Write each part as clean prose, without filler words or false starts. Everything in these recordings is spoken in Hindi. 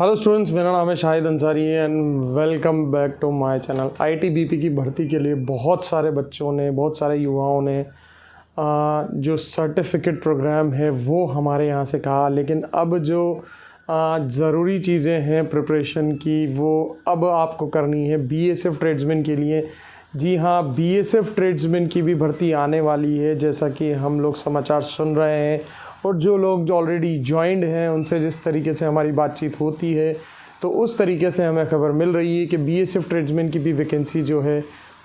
हेलो स्टूडेंट्स, मेरा नाम है Shahid Ansari and welcome back to my channel. ITBP की भर्ती के लिए बहुत सारे बच्चों ने, बहुत सारे युवाओं ने जो सर्टिफिकेट प्रोग्राम है वो हमारे यहाँ से कहा, लेकिन अब जो ज़रूरी चीज़ें हैं प्रिपरेशन की वो अब आपको करनी है बीएसएफ ट्रेड्समैन के लिए। जी हाँ, बीएसएफ ट्रेड्समैन की भी भर्ती आने वाली है, जैसा कि हम लोग समाचार सुन रहे हैं और जो लोग जो ऑलरेडी ज्वाइंड हैं उनसे जिस तरीके से हमारी बातचीत होती है तो उस तरीके से हमें खबर मिल रही है कि बीएसएफ ट्रेड्समैन की भी वैकेंसी जो है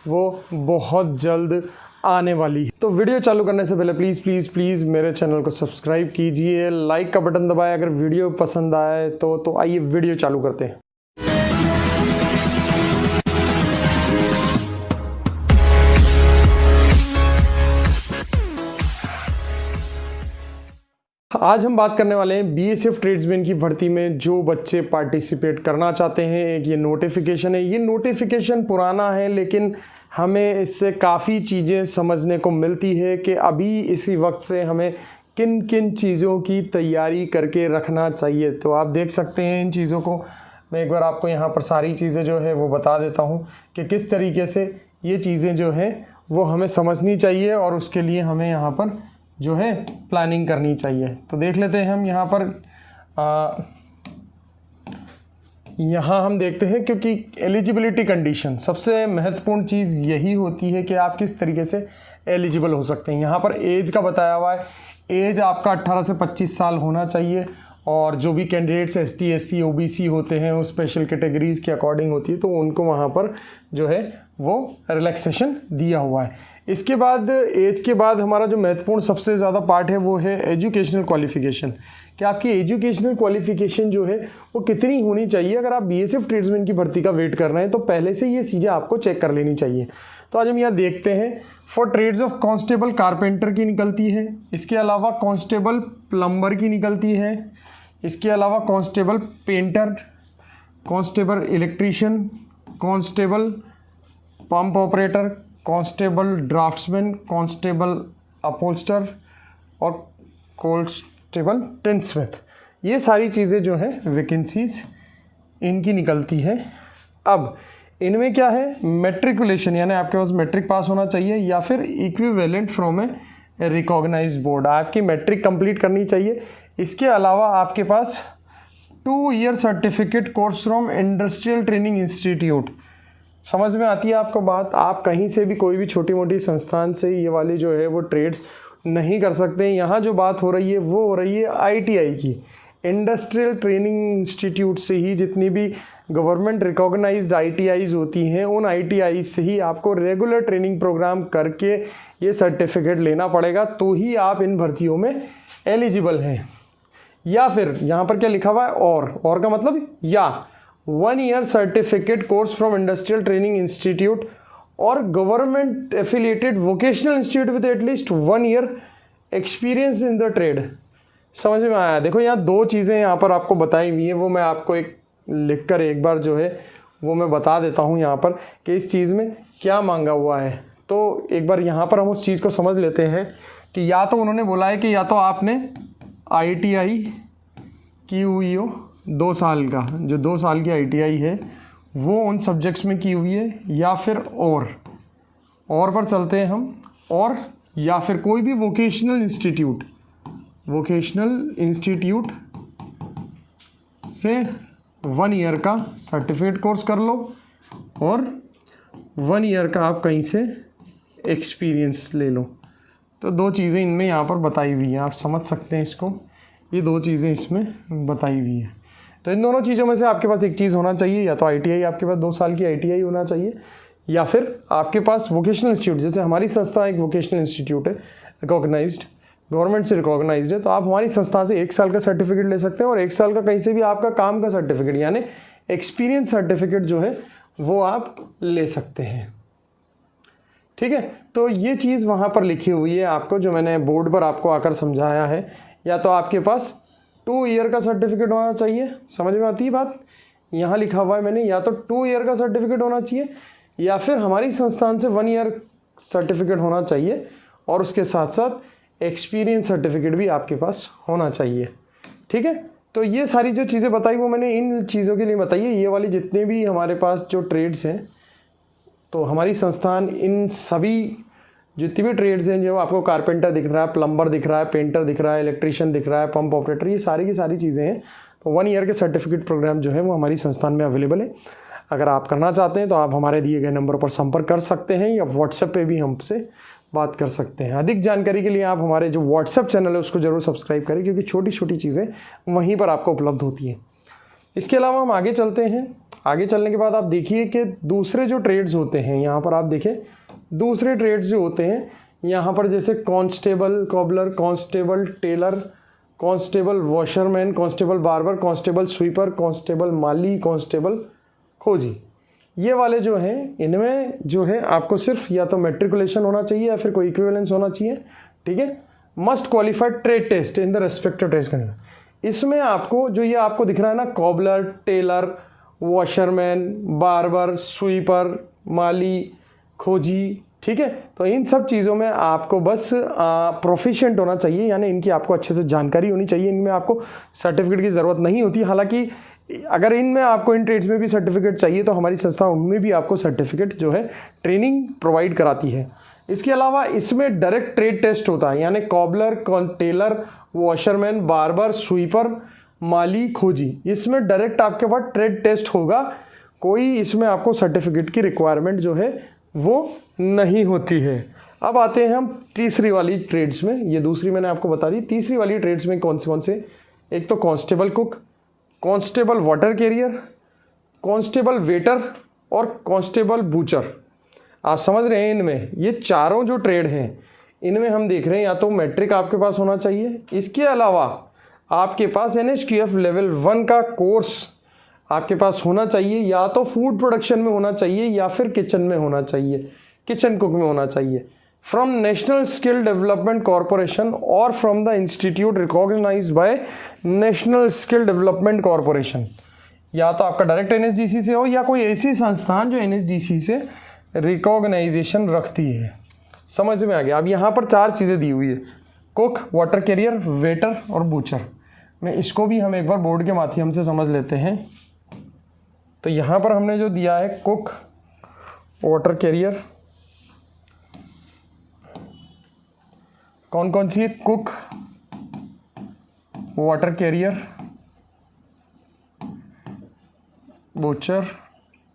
वो बहुत जल्द आने वाली है। तो वीडियो चालू करने से पहले प्लीज़ प्लीज़ प्लीज़ मेरे चैनल को सब्सक्राइब कीजिए, लाइक का बटन दबाएं अगर वीडियो पसंद आए तो आइए वीडियो चालू करते हैं। आज हम बात करने वाले हैं बीएसएफ ट्रेड्समैन की भर्ती में जो बच्चे पार्टिसिपेट करना चाहते हैं। एक ये नोटिफिकेशन है, ये नोटिफिकेशन पुराना है लेकिन हमें इससे काफ़ी चीज़ें समझने को मिलती है कि अभी इसी वक्त से हमें किन किन चीज़ों की तैयारी करके रखना चाहिए। तो आप देख सकते हैं इन चीज़ों को, मैं एक बार आपको यहाँ पर सारी चीज़ें जो है वो बता देता हूँ कि किस तरीके से ये चीज़ें जो है वो हमें समझनी चाहिए और उसके लिए हमें यहाँ पर जो है प्लानिंग करनी चाहिए। तो देख लेते हैं हम यहाँ पर यहाँ हम देखते हैं, क्योंकि एलिजिबिलिटी कंडीशन सबसे महत्वपूर्ण चीज़ यही होती है कि आप किस तरीके से एलिजिबल हो सकते हैं। यहाँ पर एज का बताया हुआ है, एज आपका 18 से 25 साल होना चाहिए और जो भी कैंडिडेट्स एसटी एससी ओबीसी होते हैं वो स्पेशल कैटेगरीज़ के अकॉर्डिंग होती है तो उनको वहाँ पर जो है वो रिलैक्सेशन दिया हुआ है। इसके बाद एज के बाद हमारा जो महत्वपूर्ण सबसे ज़्यादा पार्ट है वो है एजुकेशनल क्वालिफ़िकेशन, कि आपकी एजुकेशनल क्वालिफ़िकेशन जो है वो कितनी होनी चाहिए। अगर आप बीएसएफ ट्रेड्समैन की भर्ती का वेट कर रहे हैं तो पहले से ये चीज़ें आपको चेक कर लेनी चाहिए। तो आज हम यहाँ देखते हैं for trades of constable carpenter की निकलती है, इसके अलावा कांस्टेबल प्लम्बर की निकलती है, इसके अलावा constable painter, constable electrician, constable pump operator, constable draftsman, constable upholster और कांस्टेबल टिनस्मिथ। ये सारी चीज़ें जो हैं वैकेंसीज इनकी निकलती है। अब इनमें क्या है, मैट्रिकुलेशन यानी आपके पास मैट्रिक पास होना चाहिए या फिर equivalent from a recognised board, आपकी मैट्रिक कंप्लीट करनी चाहिए। इसके अलावा आपके पास 2 year certificate course from industrial training institute. समझ में आती है आपको बात? आप कहीं से भी कोई भी छोटी मोटी संस्थान से ये वाली जो है वो ट्रेड्स नहीं कर सकते। यहाँ जो बात हो रही है वो हो रही है आईटीआई की, इंडस्ट्रियल ट्रेनिंग इंस्टीट्यूट से ही जितनी भी गवर्नमेंट रिकॉग्नाइज्ड आईटीआईज होती हैं उन आईटीआई से ही आपको रेगुलर ट्रेनिंग प्रोग्राम करके ये सर्टिफिकेट लेना पड़ेगा, तो ही आप इन भर्तियों में एलिजिबल हैं। या फिर यहाँ पर क्या लिखा हुआ है, और का मतलब या 1 year certificate course from industrial training institute और government affiliated vocational institute with at least 1 year experience in the trade. समझ में आया? देखो यहाँ 2 चीज़ें यहाँ पर आपको बताई हुई हैं, वो मैं आपको एक लिखकर एक बार जो है वो मैं बता देता हूँ यहाँ पर कि इस चीज़ में क्या मांगा हुआ है। तो एक बार यहाँ पर हम उस चीज़ को समझ लेते हैं कि या तो उन्होंने बोला है कि या तो आपने आईटीआई की हुई हो 2 साल का, जो 2 साल की आईटीआई है वो उन सब्जेक्ट्स में की हुई है, या फिर और पर चलते हैं हम, और या फिर कोई भी वोकेशनल इंस्टीट्यूट से 1 ईयर का सर्टिफिकेट कोर्स कर लो और 1 ईयर का आप कहीं से एक्सपीरियंस ले लो। तो 2 चीज़ें इनमें यहाँ पर बताई हुई हैं, आप समझ सकते हैं इसको, ये 2 चीज़ें इसमें बताई हुई हैं। तो इन दोनों चीज़ों में से आपके पास एक चीज़ होना चाहिए, या तो आईटीआई आपके पास 2 साल की आईटीआई होना चाहिए, या फिर आपके पास वोकेशनल इंस्टीट्यूट, जैसे हमारी संस्था एक वोकेशनल इंस्टीट्यूट है, रिकॉग्नाइज्ड, गवर्नमेंट से रिकॉग्नाइज्ड है, तो आप हमारी संस्था से 1 साल का सर्टिफिकेट ले सकते हैं और 1 साल का कहीं से भी आपका काम का सर्टिफिकेट यानी एक्सपीरियंस सर्टिफिकेट जो है वो आप ले सकते हैं। ठीक है, तो ये चीज़ वहाँ पर लिखी हुई है आपको, जो मैंने बोर्ड पर आपको आकर समझाया है। या तो आपके पास 2 ईयर का सर्टिफिकेट होना चाहिए, समझ में आती है बात? यहाँ लिखा हुआ है मैंने, या तो 2 ईयर का सर्टिफिकेट होना चाहिए या फिर हमारी संस्थान से 1 ईयर सर्टिफिकेट होना चाहिए और उसके साथ साथ एक्सपीरियंस सर्टिफिकेट भी आपके पास होना चाहिए। ठीक है, तो ये सारी जो चीज़ें बताई वो मैंने इन चीज़ों के लिए बताई है। ये वाली जितने भी हमारे पास जो ट्रेड्स हैं, तो हमारी संस्थान इन सभी जितनी भी ट्रेड्स हैं, जो आपको कारपेंटर दिख रहा है, प्लम्बर दिख रहा है, पेंटर दिख रहा है, इलेक्ट्रीशियन दिख रहा है, पंप ऑपरेटर, ये सारी की सारी चीज़ें हैं। तो 1 ईयर के सर्टिफिकेट प्रोग्राम जो है वो हमारी संस्थान में अवेलेबल है। अगर आप करना चाहते हैं तो आप हमारे दिए गए नंबर पर संपर्क कर सकते हैं या व्हाट्सएप पे भी हमसे बात कर सकते हैं। अधिक जानकारी के लिए आप हमारे जो व्हाट्सएप चैनल है उसको ज़रूर सब्सक्राइब करें, क्योंकि छोटी छोटी चीज़ें वहीं पर आपको उपलब्ध होती हैं। इसके अलावा हम आगे चलते हैं। आगे चलने के बाद आप देखिए कि दूसरे जो ट्रेड्स होते हैं, यहाँ पर आप देखें दूसरे ट्रेड्स जो होते हैं यहाँ पर, जैसे constable cobbler, constable tailor, constable washerman, constable barber, constable sweeper, constable माली, कांस्टेबल खोजी, ये वाले जो हैं इनमें जो है आपको सिर्फ या तो मैट्रिकुलेशन होना चाहिए या फिर कोई इक्विवेलेंस होना चाहिए। ठीक है, must qualified trade test in the respective trades करना। इसमें आपको जो ये आपको दिख रहा है ना, cobbler, tailor, washerman, barber, sweeper, माली, खोजी, ठीक है, तो इन सब चीज़ों में आपको बस प्रोफिशिएंट होना चाहिए, यानी इनकी आपको अच्छे से जानकारी होनी चाहिए। इनमें आपको सर्टिफिकेट की ज़रूरत नहीं होती। हालांकि अगर इनमें आपको इन ट्रेड्स में भी सर्टिफिकेट चाहिए तो हमारी संस्था उनमें भी आपको सर्टिफिकेट जो है ट्रेनिंग प्रोवाइड कराती है। इसके अलावा इसमें डायरेक्ट ट्रेड टेस्ट होता है, यानी cobbler, tailor, washerman, barber, sweeper, माली, खोजी, इसमें डायरेक्ट आपके पास ट्रेड टेस्ट होगा। कोई इसमें आपको सर्टिफिकेट की रिक्वायरमेंट जो है वो नहीं होती है। अब आते हैं हम तीसरी वाली ट्रेड्स में। ये दूसरी मैंने आपको बता दी। तीसरी वाली ट्रेड्स में कौन से, एक तो constable cook, constable water career, constable waiter और कांस्टेबल बूचर। आप समझ रहे हैं, इनमें ये चारों जो ट्रेड हैं इनमें हम देख रहे हैं या तो मैट्रिक आपके पास होना चाहिए, इसके अलावा आपके पास NSQF लेवल 1 का कोर्स आपके पास होना चाहिए, या तो फूड प्रोडक्शन में होना चाहिए या फिर किचन में होना चाहिए, किचन कुक में होना चाहिए, from national skill development corporation और from the institute recognised by national skill development corporation. या तो आपका डायरेक्ट NSDC से हो या कोई ऐसी संस्थान जो NSDC से रिकॉग्नाइजेशन रखती है। समझ में आ गया। अब यहाँ पर 4 चीज़ें दी हुई है, कुक, वाटर कैरियर, वेटर और बूचर। मैं इसको भी हम एक बार बोर्ड के माध्यम से समझ लेते हैं। तो यहाँ पर हमने जो दिया है कुक, वाटर कैरियर, कौन कौन सी है, कुक, वाटर कैरियर, बूचर,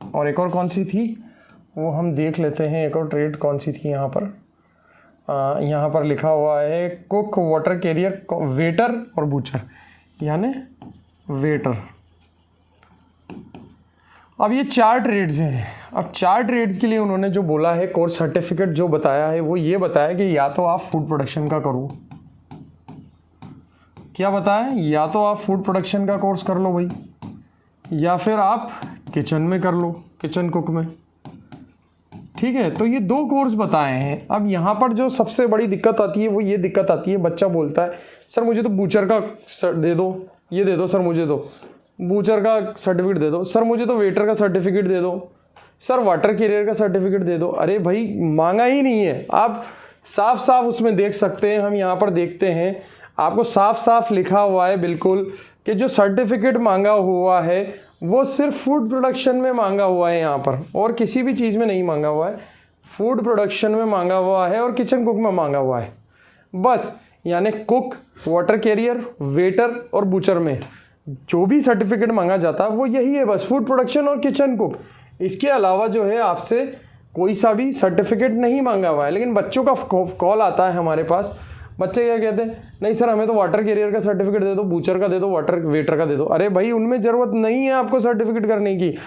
और एक और कौन सी थी वो हम देख लेते हैं। एक और ट्रेड कौन सी थी यहाँ पर, यहाँ पर लिखा हुआ है कुक, वाटर कैरियर, वेटर और बूचर, यानी वेटर। अब ये 4 ट्रेड्स हैं। अब 4 ट्रेड्स के लिए उन्होंने जो बोला है, कोर्स सर्टिफिकेट जो बताया है वो ये बताया कि या तो आप फूड प्रोडक्शन का करो, क्या बताया, या तो आप फूड प्रोडक्शन का कोर्स कर लो भाई, या फिर आप किचन में कर लो, किचन कुक में। ठीक है, तो ये 2 कोर्स बताए हैं। अब यहाँ पर जो सबसे बड़ी दिक्कत आती है वो ये दिक्कत आती है, बच्चा बोलता है सर मुझे तो बूचर का दे दो, ये दे दो सर, मुझे तो बूचर का सर्टिफिकेट दे दो सर, मुझे तो वेटर का सर्टिफिकेट दे दो सर, वाटर कैरियर का सर्टिफिकेट दे दो। अरे भाई मांगा ही नहीं है। आप साफ साफ उसमें देख सकते हैं, हम यहाँ पर देखते हैं आपको साफ साफ लिखा हुआ है बिल्कुल कि जो सर्टिफिकेट मांगा हुआ है वो सिर्फ फूड प्रोडक्शन में मांगा हुआ है यहाँ पर, और किसी भी चीज़ में नहीं मांगा हुआ है। फूड प्रोडक्शन में मांगा हुआ है और किचन कुक में मांगा हुआ है बस। यानी कुक, वाटर कैरियर, वेटर और बूचर में जो भी सर्टिफिकेट मांगा जाता है वो यही है बस, फूड प्रोडक्शन और किचन कुक। इसके अलावा जो है आपसे कोई सा भी सर्टिफिकेट नहीं मांगा हुआ है। लेकिन बच्चों का कॉल आता है हमारे पास, बच्चे क्या कहते हैं, नहीं सर हमें तो वाटर कैरियर का सर्टिफिकेट दे दो, बूचर का दे दो, वाटर वेटर का दे दो। अरे भाई उनमें ज़रूरत नहीं है आपको सर्टिफिकेट करने की।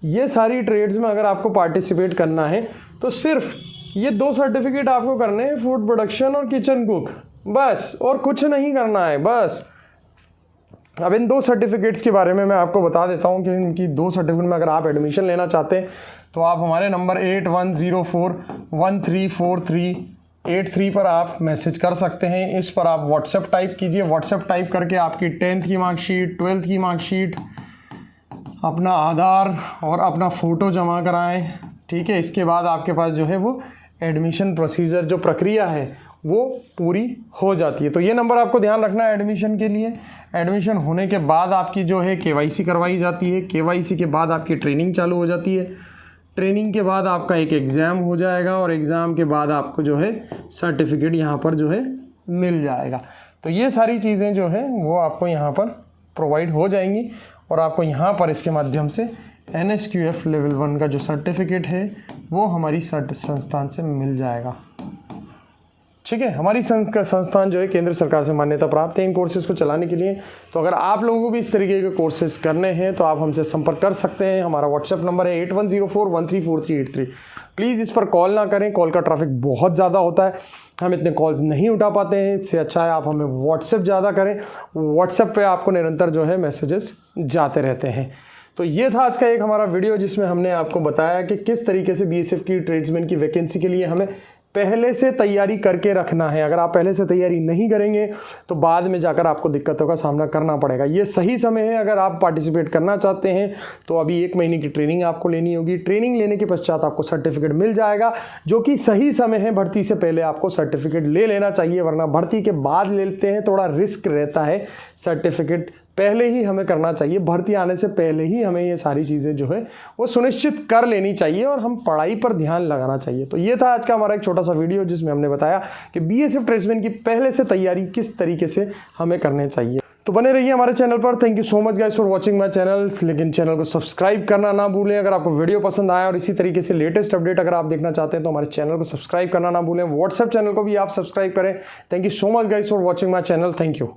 ये सारी ट्रेड्स में अगर आपको पार्टिसिपेट करना है तो सिर्फ ये 2 सर्टिफिकेट आपको करने हैं, फूड प्रोडक्शन और किचन कुक, बस, और कुछ नहीं करना है बस। अब इन 2 सर्टिफिकेट्स के बारे में मैं आपको बता देता हूं कि इनकी 2 सर्टिफिकेट में अगर आप एडमिशन लेना चाहते हैं तो आप हमारे नंबर 8104134383 पर आप मैसेज कर सकते हैं। इस पर आप व्हाट्सएप टाइप कीजिए। व्हाट्सएप टाइप करके आपकी 10th की मार्कशीट, 12th की मार्कशीट, अपना आधार और अपना फ़ोटो जमा कराएं। ठीक है, इसके बाद आपके पास जो है वो एडमिशन प्रोसीजर जो प्रक्रिया है वो पूरी हो जाती है। तो ये नंबर आपको ध्यान रखना है एडमिशन के लिए। एडमिशन होने के बाद आपकी जो है KYC करवाई जाती है। KYC के बाद आपकी ट्रेनिंग चालू हो जाती है। ट्रेनिंग के बाद आपका एक एग्ज़ाम हो जाएगा और एग्ज़ाम के बाद आपको जो है सर्टिफिकेट यहाँ पर जो है मिल जाएगा। तो ये सारी चीज़ें जो है वो आपको यहाँ पर प्रोवाइड हो जाएंगी और आपको यहाँ पर इसके माध्यम से NSQF लेवल 1 का जो सर्टिफिकेट है वो हमारी संस्थान से मिल जाएगा। ठीक है, हमारी संस्थान जो है केंद्र सरकार से मान्यता प्राप्त है इन कोर्सेज़ को चलाने के लिए। तो अगर आप लोगों को भी इस तरीके के कोर्सेज करने हैं तो आप हमसे संपर्क कर सकते हैं। हमारा व्हाट्सएप नंबर है 8104134383। प्लीज़ इस पर कॉल ना करें, कॉल का ट्रैफिक बहुत ज़्यादा होता है, हम इतने कॉल्स नहीं उठा पाते हैं। इससे अच्छा है आप हमें व्हाट्सएप ज़्यादा करें, व्हाट्सएप पे आपको निरंतर जो है मैसेजेस जाते रहते हैं। तो ये था आज का एक हमारा वीडियो जिसमें हमने आपको बताया कि किस तरीके से BSF की ट्रेड्समैन की वैकेंसी के लिए हमें पहले से तैयारी करके रखना है। अगर आप पहले से तैयारी नहीं करेंगे तो बाद में जाकर आपको दिक्कतों का सामना करना पड़ेगा। ये सही समय है, अगर आप पार्टिसिपेट करना चाहते हैं तो अभी 1 महीने की ट्रेनिंग आपको लेनी होगी। ट्रेनिंग लेने के पश्चात आपको सर्टिफिकेट मिल जाएगा, जो कि सही समय है। भर्ती से पहले आपको सर्टिफिकेट ले लेना चाहिए, वरना भर्ती के बाद लेते हैं थोड़ा रिस्क रहता है। सर्टिफिकेट पहले ही हमें करना चाहिए, भर्ती आने से पहले ही हमें ये सारी चीज़ें जो है वो सुनिश्चित कर लेनी चाहिए और हम पढ़ाई पर ध्यान लगाना चाहिए। तो ये था आज का हमारा एक छोटा सा वीडियो जिसमें हमने बताया कि BSF ट्रेड्समैन की पहले से तैयारी किस तरीके से हमें करने चाहिए। तो बने रहिए हमारे चैनल पर। Thank you so much guys for watching my channel. लेकिन चैनल को सब्सक्राइब करना ना भूलें। अगर आपको वीडियो पसंद आया और इसी तरीके से लेटेस्ट अपडेट अगर आप देखना चाहते हैं तो हमारे चैनल को सब्सक्राइब करना ना भूलें। व्हाट्सएप चैनल को भी आप सब्सक्राइब करें। Thank you so much guys for watching my channel. Thank you.